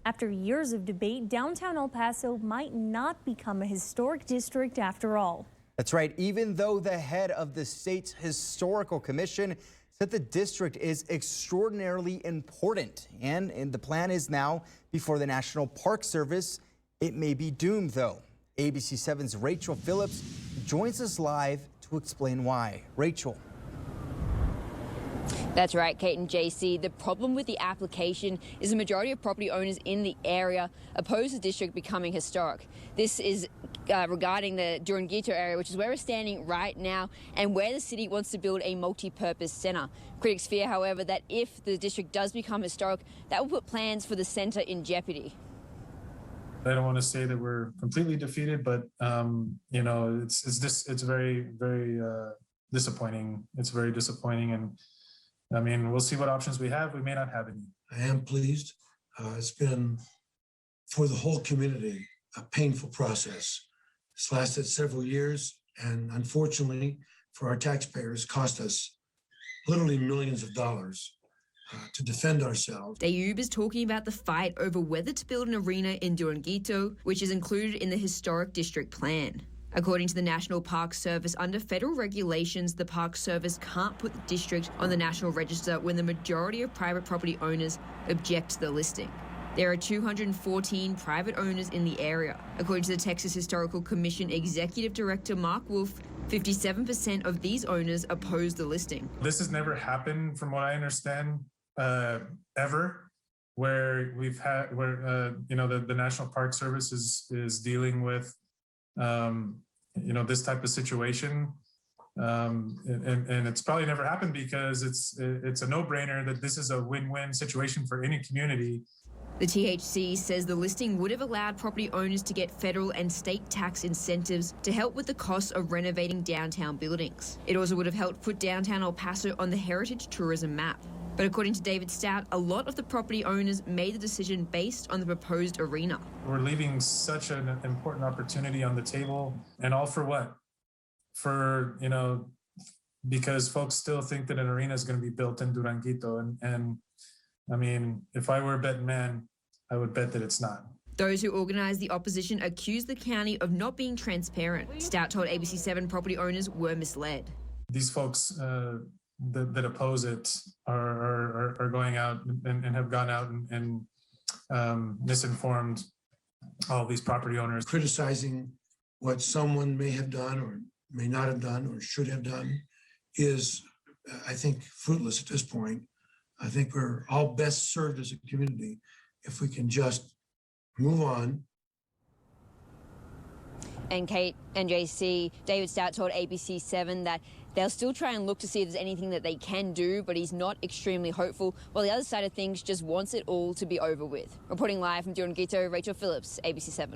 After years of debate, downtown El Paso might not become a historic district after all. That's right. Even though the head of the state's historical commission said the district is extraordinarily important, and the plan is now before the National Park Service. It may be doomed, though. ABC 7's Rachel Phillips joins us live to explain why. Rachel. That's right, Kate and JC. The problem with the application is the majority of property owners in the area oppose the district becoming historic. This is regarding the Duranguito area, which is where we're standing right now and where the city wants to build a multi-purpose centre. Critics fear, however, that if the district does become historic, that will put plans for the centre in jeopardy. I don't want to say that we're completely defeated, but you know, it's very disappointing. It's very disappointing, and I mean, we'll see what options we have. We may not have any. I am pleased. It's been, for the whole community, a painful process. It's lasted several years, and unfortunately, for our taxpayers, cost us literally millions of dollars to defend ourselves. Dayub is talking about the fight over whether to build an arena in Duranguito, which is included in the Historic District Plan. According to the National Park Service, under federal regulations, the Park Service can't put the district on the National Register when the majority of private property owners object to the listing. There are 214 private owners in the area. According to the Texas Historical Commission Executive Director Mark Wolf, 57% of these owners oppose the listing. This has never happened, from what I understand, ever, where we've had, you know, the National Park Service is dealing with you know, this type of situation, and it's probably never happened because it's a no-brainer that this is a win-win situation for any community. The THC says the listing would have allowed property owners to get federal and state tax incentives to help with the costs of renovating downtown buildings. It also would have helped put downtown El Paso on the heritage tourism map. But according to David Stout, a lot of the property owners made the decision based on the proposed arena. We're leaving such an important opportunity on the table, and all for what? For, you know, because folks still think that an arena is going to be built in Duranguito. And I mean, if I were a betting man, I would bet that it's not. Those who organised the opposition accused the county of not being transparent. Stout told ABC 7 property owners were misled. These folks that oppose it are going out and have gone out and misinformed all these property owners. Criticizing what someone may have done or may not have done or should have done is, I think, fruitless at this point. I think we're all best served as a community if we can just move on. And Kate and JC, David Stout told ABC 7 that they'll still try and look to see if there's anything that they can do, but he's not extremely hopeful, while the other side of things just wants it all to be over with. Reporting live from Duranguito, Rachel Phillips, ABC 7.